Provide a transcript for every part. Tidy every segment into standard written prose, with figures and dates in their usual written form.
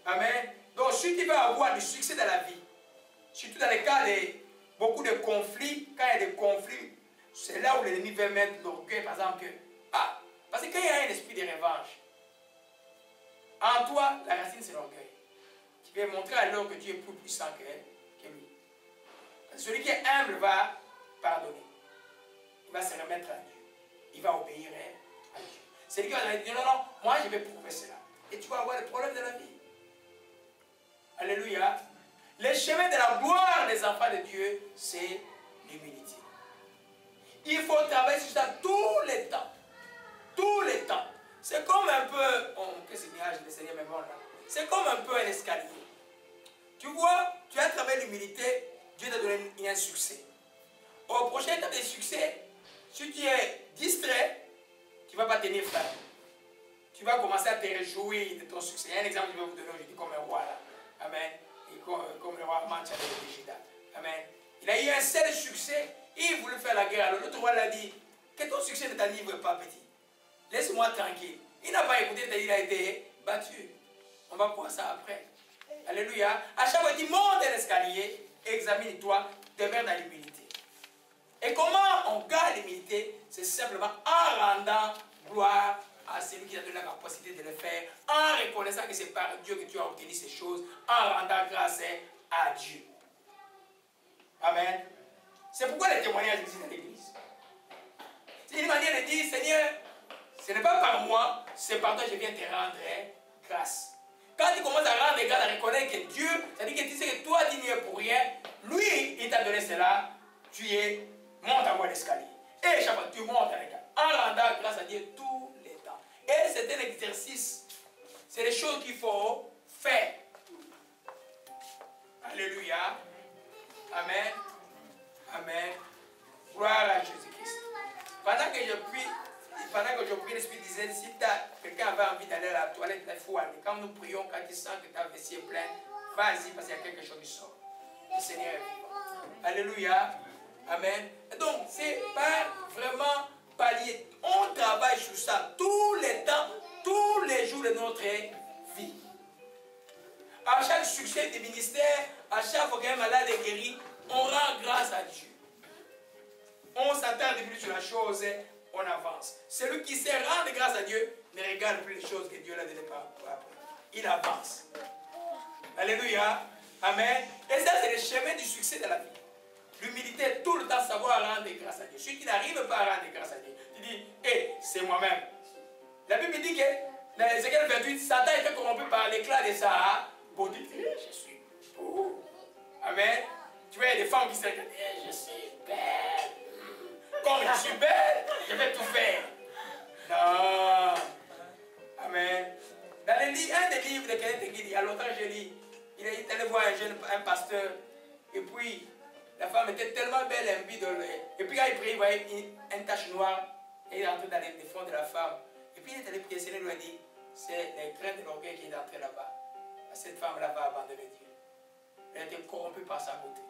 Amen. Donc, si tu veux avoir du succès dans la vie, surtout dans les cas de beaucoup de conflits, quand il y a des conflits, c'est là où l'ennemi veut mettre l'orgueil, par exemple, parce que quand il y a un esprit de revanche, en toi, la racine c'est l'orgueil. Tu veux montrer à l'autre que tu es plus puissant que lui. Parce que celui qui est humble va pardonner. Il va se remettre à Dieu. Il va obéir à Dieu. Celui qui va dire non, non, moi je vais prouver cela. Et tu vas avoir des problèmes de la vie. Alléluia. Le chemin de la gloire des enfants de Dieu, c'est l'humilité. Il faut travailler sur ça tous les temps. Tous les temps. C'est comme un peu... qu'est-ce que c'est le Seigneur me montre là? C'est comme un peu un escalier. Tu vois, tu as travaillé l'humilité, Dieu t'a donné un succès. Au prochain étape de succès, si tu es distrait, tu ne vas pas tenir ferme. Tu vas commencer à te réjouir de ton succès. Il y a un exemple que je vais vous donner aujourd'hui comme un roi là. Amen. Et comme le roi Mancha de Gida. Amen. Il a eu un seul succès. Il voulait faire la guerre. Alors l'autre roi l'a dit, que ton succès ne t'enivre pas, petit. Laisse-moi tranquille. Il n'a pas écouté, il a été battu. On va voir ça après. Alléluia. À chaque fois, il dit, monte l'escalier, examine-toi, demeure dans l'humilité. Et comment on garde l'humilité? C'est simplement en rendant gloire à celui qui a donné la capacité de le faire, en reconnaissant que c'est par Dieu que tu as obtenu ces choses, en rendant grâce à Dieu. Amen. C'est pourquoi les témoignages existent dans l'église. C'est une manière de dire, Seigneur, ce n'est pas par moi, c'est par toi que je viens te rendre grâce. Quand tu commences à rendre grâce, à reconnaître que Dieu, c'est-à-dire que tu sais que toi, tu n'y es pour rien, lui, il t'a donné cela, tu es, monte en bas l'escalier. Et chaque fois, tu montes en rendant grâce à Dieu tous les temps. Et c'est un exercice, c'est des choses qu'il faut faire. Alléluia. Amen. Amen. Gloire à Jésus-Christ. Pendant que je prie, l'Esprit disait, si quelqu'un avait envie d'aller à la toilette, il faut aller. Quand nous prions, quand tu sens que ta vessie est pleine, vas-y parce qu'il y a quelque chose qui sort. Le Seigneur est vivant. Alléluia. Amen. Et donc, c'est pas vraiment pallier. On travaille sur ça tous les temps, tous les jours de notre vie. À chaque succès du ministère, à chaque fois qu'un malade est guéri, on rend grâce à Dieu. On s'attarde plus sur la chose, on avance. Celui qui sait rendre grâce à Dieu ne regarde plus les choses que Dieu l'a donné par après. Il avance. Alléluia. Amen. Et ça, c'est le chemin du succès de la vie. L'humilité, tout le temps savoir rendre grâce à Dieu. Celui qui n'arrive pas à rendre grâce à Dieu, tu dis, hé, c'est moi-même. La Bible dit que dans Ézéchiel 28, Satan était corrompu par l'éclat de sa beauté. Je suis beau. Amen. Tu vois, il y a des femmes qui se disent, je suis belle. Comme je suis belle, je vais tout faire. Non. Amen. Dans un des livres de Kenneth Hagin, il y a longtemps je lis, il est allé voir un pasteur, et puis la femme était tellement belle, et puis quand il priait, il voyait une tache noire, et il est entré dans les fonds de la femme. Et puis il est allé prier, le Seigneur lui a dit, c'est les graines de l'orgueil qui est entré là-bas. Cette femme-là va abandonner Dieu. Elle a été corrompue par sa beauté.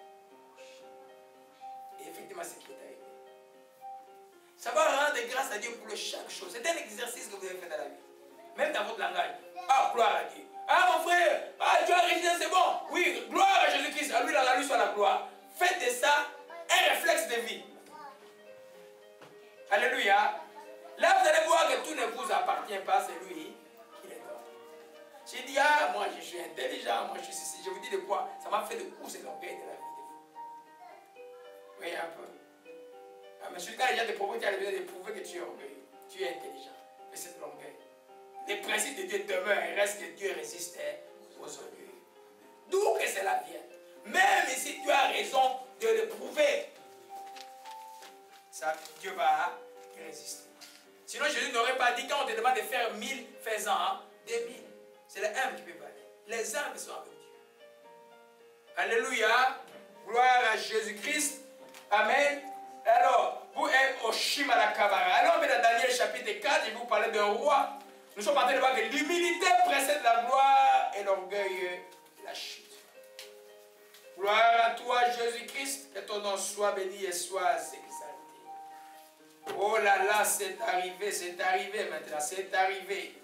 Et effectivement, c'est ce qui est arrivé. Savoir rendre grâce à Dieu pour chaque chose. C'est un exercice que vous avez fait dans la vie. Même dans votre langage. Ah, gloire à Dieu. Ah, mon frère, ah, Dieu a régné, c'est bon. Oui, gloire à Jésus-Christ. À lui, la lui soit la gloire. Faites de ça un réflexe de vie. Alléluia. Là, vous allez voir que tout ne vous appartient pas, c'est lui qui les donne. J'ai dit, ah, moi je suis intelligent, moi je suis ceci. Je vous dis de quoi? Ça m'a fait de course et l'orgueil de la vie de vous. Voyez un peu. Ah, mais celui-là, il y a des propos qui ont besoin de prouver que tu es orgueilleux. Tu es intelligent. Mais c'est de l'orgueil. Les principes de Dieu demeurent et reste que Dieu résiste aux orgueils. D'où que cela vient. Même si tu as raison de le prouver, ça, Dieu va résister. Sinon, Jésus n'aurait pas dit, quand on te demande de faire 1000, fais-en 2000. C'est les âmes qui peuvent aller. Les âmes sont avec Dieu. Alléluia. Gloire à Jésus-Christ. Amen. Alors, vous êtes au Shimalakabara. Alors, dans Daniel chapitre 4, je vais vous parler d'un roi. Nous sommes en train de voir que l'humilité précède la gloire et l'orgueil la chute. Gloire à toi, Jésus-Christ, que ton nom soit béni et soit exalté. Oh là là, c'est arrivé maintenant, c'est arrivé.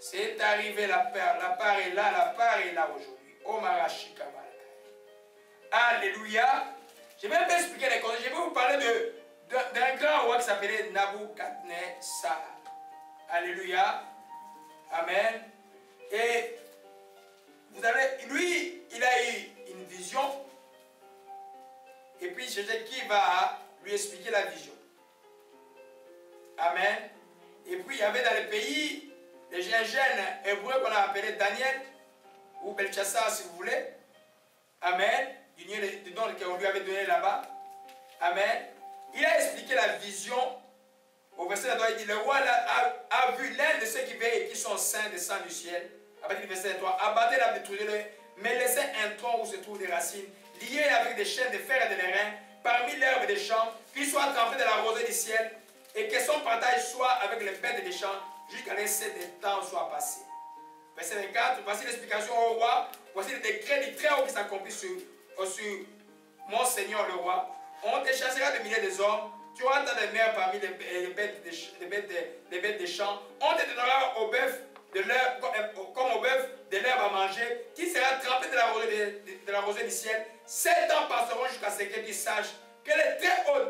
C'est arrivé, la part est là aujourd'hui. Oh Marashika Malaka. Alléluia. Je vais un peu expliquer les causes. Je vais vous parler d'un grand roi qui s'appelait Nabuchodonosor. Alléluia. Amen. Et lui, il a eu une vision. Et puis, je sais qui va lui expliquer la vision. Amen. Et puis, il y avait dans le pays un jeune hébreu qu'on a appelé Daniel, ou Belchassar si vous voulez. Amen. Du nom qu'on lui avait donné là-bas. Amen. Il a expliqué la vision. Au verset 3, il dit, le roi a vu l'un de ceux qui veillent et qui sont saints descendre du ciel. À partir du verset 3, abattez la détruisez-le, mais laissez un tronc où se trouvent des racines, liés avec des chaînes de fer et de l'airain, parmi l'herbe des champs, qu'il soit trempé de la rosée du ciel, et que son partage soit avec les bêtes des champs, jusqu'à l'essai des temps soit passé. Verset 24, voici l'explication au roi, voici le décret du Très-Haut qui s'accomplit sur mon Seigneur le roi. On te chassera de milliers des hommes, tu auras tant de mers parmi les bêtes des champs, on te donnera au bœuf comme au bœuf de l'herbe à manger, qui sera trempé de la rosée du ciel. 7 ans passeront jusqu'à ce que tu saches que le Très-Haut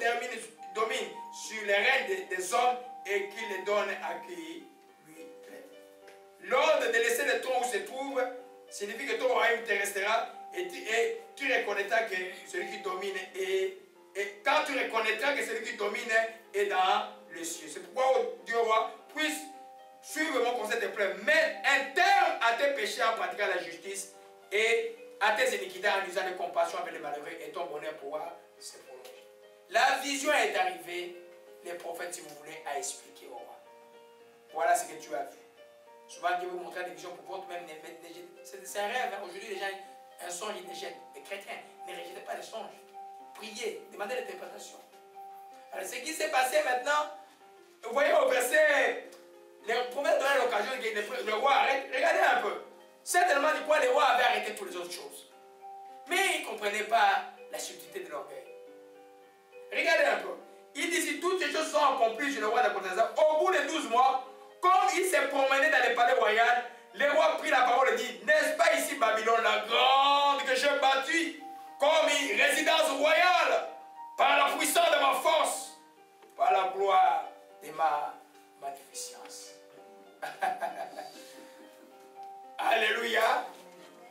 domine sur les règnes des hommes et qu'il les donne à qui lui plaît. L'ordre de laisser le tronc où se trouve signifie que ton royaume te restera et tu reconnaîtras que celui qui domine et quand tu reconnaîtras que celui qui domine est dans le ciel. C'est pourquoi, Dieu roi, puisse suivre mon conseil de pleurs. Mets un terme à tes péchés en pratiquant la justice et à tes iniquités en usant de compassion avec les malheureux et ton bonheur pourra se prolonger. La vision est arrivée, les prophètes, si vous voulez, a expliqué au roi. Voilà ce que tu as vu. Souvent, Dieu vous montrer des visions pour votre même. C'est un rêve. Hein. Aujourd'hui, les gens, un songe, ils les jettent. Les chrétiens, ne rejetez pas les songes. Priez, demandez l'interprétation. Alors, ce qui s'est passé maintenant, vous voyez au verset, les prophètes donnaient l'occasion que le roi arrête. Regardez un peu. Certainement, du coup, le roi avait arrêté toutes les autres choses. Mais il ne comprenait pas la subtilité de l'orgueil. Regardez un peu. Il dit, si toutes ces choses sont accomplies chez le roi Nabuchodonosor, au bout de 12 mois, comme il s'est promené dans le palais royal, le roi prit la parole et dit, n'est-ce pas ici Babylone la grande que j'ai bâtie comme une résidence royale, par la puissance de ma force, par la gloire de ma magnificence. Alléluia.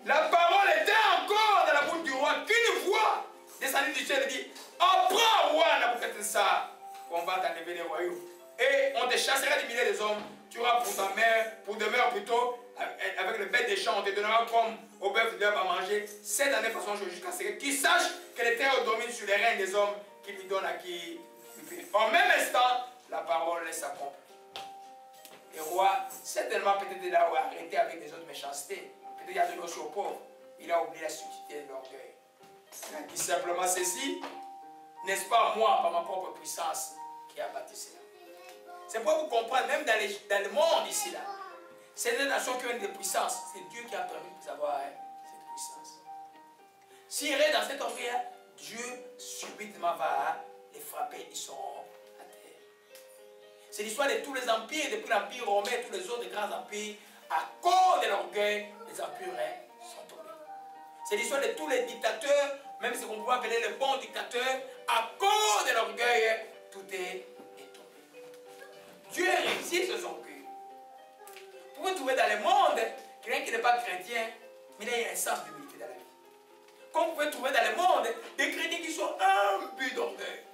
La parole était encore dans la bouche du roi qu'une voix descendue du ciel et dit, apprends roi Nabuchodonosor, qu'on va t'enlever les royaumes. Et on te chassera des milliers des hommes, tu auras pour demeure plutôt, avec le bête des champs, on te donnera comme au bœuf d'herbe à manger. 7 années passeront jusqu'à ce que tu saches que le Très-Haut domine sur les reins des hommes qui lui donne à qui lui plaît. En même instant, la parole s'accomplit. Le roi, certainement peut-être il a arrêté avec des autres méchancetés. Peut-être il a donné aussi aux pauvres. Il a oublié la subtilité de l'orgueil. Il a dit simplement ceci, n'est-ce pas moi, par ma propre puissance, qui a bâti cela. C'est pour vous comprendre, même dans le monde ici, là, c'est des nations qui ont des puissances. C'est Dieu qui a permis d'avoir cette puissance. S'il reste dans cet orgueil, Dieu subitement va les frapper, ils seront à terre. C'est l'histoire de tous les empires, depuis l'empire romain, tous les autres grands empires, à cause de l'orgueil, les empires sont tombés. C'est l'histoire de tous les dictateurs, même si on peut appeler les bons dictateurs, à cause de l'orgueil, tout est tombé. Dieu résiste aux orgueils. Vous pouvez trouver dans le monde quelqu'un qui n'est pas chrétien, mais il a un sens d'humilité dans la vie. Comme vous pouvez trouver dans le monde des chrétiens qui sont imbus d'orgueil.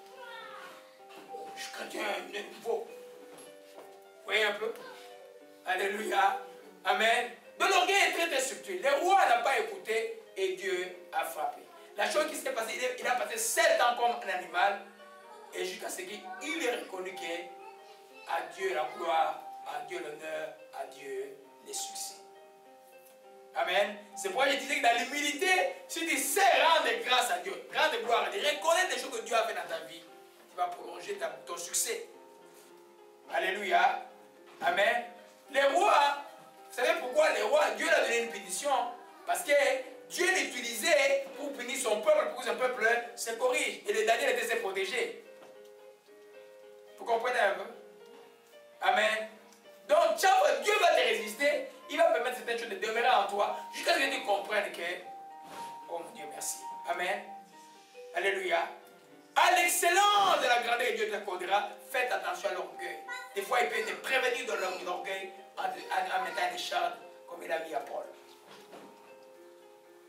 Je suis chrétien, il faut. Vous voyez un peu? Alléluia. Amen. Donc l'orgueil est très très subtil. Le roi n'a pas écouté et Dieu a frappé. La chose qui s'est passée, il a passé 7 ans comme un animal et jusqu'à ce qu'il ait reconnu qu'à Dieu la gloire, à Dieu l'honneur, à Dieu les succès. Amen. C'est pourquoi je disais que dans l'humilité, si tu sais rendre grâce à Dieu, rendre gloire à Dieu, reconnaître les choses que Dieu a fait dans ta vie, tu vas prolonger ton succès. Alléluia. Amen. Les rois, vous savez pourquoi les rois, Dieu leur a donné une punition? Parce que Dieu l'utilisait pour punir son peuple, pour que son peuple se corrige. Et le Daniel était se protéger. Vous comprenez un peu? Amen. Donc, chaque fois, Dieu va te résister, il va permettre certaines choses de demeurer en toi, jusqu'à ce que tu comprennes que, oh mon Dieu, merci. Amen. Alléluia. À l'excellence de la grandeur que Dieu t'accordera, faites attention à l'orgueil. Des fois, il peut te prévenir de l'orgueil en mettant des chardes, comme il a mis à Paul.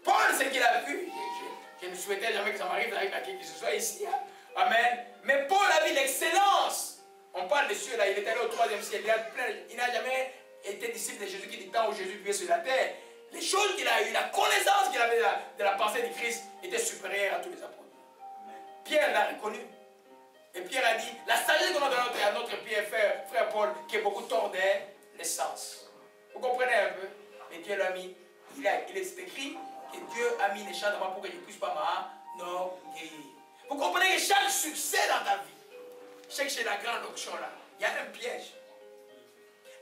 Paul, ce qu'il a vu, je ne souhaitais jamais que ça m'arrive à qui que ce soit ici. Hein. Amen. Mais Paul a vu l'excellence. On parle de cieux là, il est allé au 3e ciel. Il n'a jamais été disciple de Jésus qui dit tant où Jésus vivait sur la terre. Les choses qu'il a eues, la connaissance qu'il avait de la pensée de Christ était supérieure à tous les apôtres. Pierre l'a reconnu. Et Pierre a dit, la sagesse qu'on a donnée à notre Pierre, frère Paul, qui est beaucoup tordait l'essence. Vous comprenez un peu? Mais Dieu l'a mis. Il est écrit que Dieu a mis les champs devant pour que je ne puisse pas m'orgueillir. Vous comprenez que chaque succès dans ta vie, chaque chez la grande option là, il y a un piège.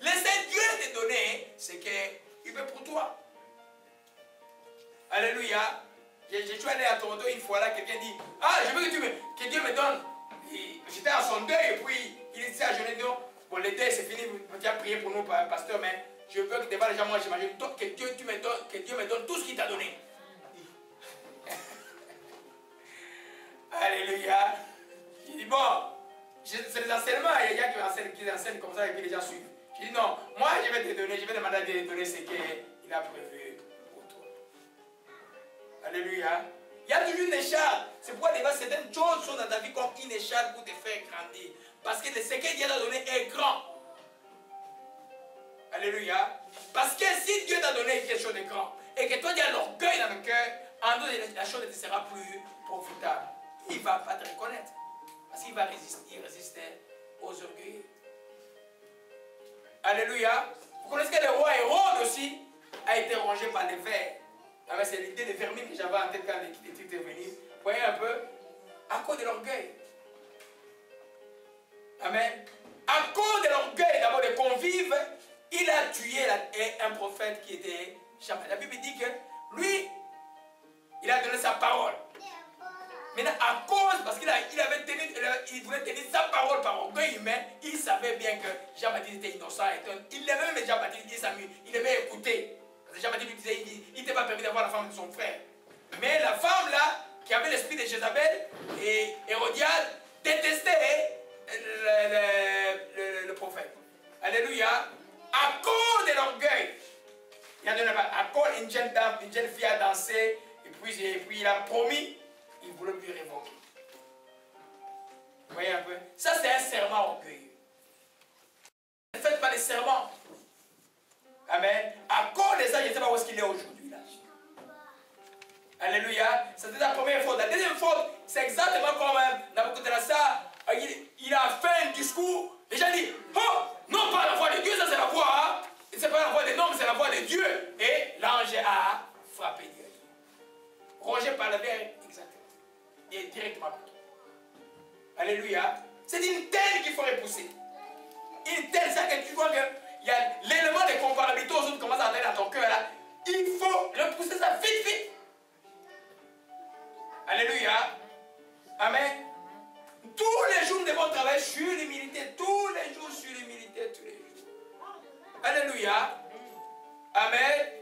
Laissez Dieu te donner ce qu'il veut pour toi. Alléluia. Je suis allé à Toronto une fois là, quelqu'un dit, ah, je veux que Dieu me donne. J'étais à son deuil et puis il était à genoux, donc, bon, le deuil c'est fini, tu as prié pour nous, pasteur, mais je veux que devant les gens, moi j'imagine, que Dieu me donne tout ce qu'il t'a donné. Alléluia. Je dis, bon, c'est les enseignements, il y a qui enseignent comme ça et puis les gens suivent. Je dis, non, moi je vais te donner, je vais demander à Dieu de te donner ce qu'il a prévu pour toi. Alléluia. Il y a toujours une écharpe. C'est pourquoi des fois certaines choses sont dans ta vie comme une écharpe pour te faire grandir. Parce que ce que Dieu t'a donné est grand. Alléluia. Parce que si Dieu t'a donné quelque chose de grand et que toi tu as l'orgueil dans le cœur, en dehors la chose ne te sera plus profitable. Il ne va pas te reconnaître. Parce qu'il va résister aux orgueils. Alléluia. Vous connaissez que le roi Hérode aussi a été rongé par les vers. C'est l'idée de vermine que j'avais en tête quand l'équipe était venue. Vous voyez un peu? À cause de l'orgueil. Amen. À cause de l'orgueil d'abord des convives, il a tué un prophète qui était Chaman. La Bible dit que lui, il a donné sa parole. Maintenant, à cause, parce qu'il il voulait tenir sa parole par orgueil humain, il savait bien que Jean-Baptiste était innocent. Il aimait même Jean-Baptiste, il aimait écouter. Parce que Jean-Baptiste lui disait, il n'était pas permis d'avoir la femme de son frère. Mais la femme là, qui avait l'esprit de Jézabel et Hérodiade, détestait le prophète. Alléluia. À cause de l'orgueil, il a donné à cause une jeune fille a dansé, et puis il a promis, il voulait lui révoquer. Vous voyez un peu? Ça c'est un serment orgueilleux. Ne faites pas des serments. Amen. À cause de ça, je ne sais pas où est-ce qu'il est aujourd'hui là. Alléluia. C'était la première faute. La deuxième faute, c'est exactement comme Nabucodonosor. Il a fait un discours. Les gens disent, oh, non pas la voix de Dieu, ça c'est la voix. Hein? C'est pas la voix des hommes, c'est la voix de Dieu. Et l'ange a frappé Dieu. Rongé par le verre, exactement. Et directement contre. Alléluia. C'est une telle qu'il faut repousser. Une telle, ça que tu vois que il y a l'élément de comparabilité aux autres commence à entrer dans ton cœur là. Il faut repousser ça vite. Alléluia. Amen. Tous les jours, nous devons travailler sur l'humilité. Tous les jours sur l'humilité. Tous les jours. Alléluia. Amen.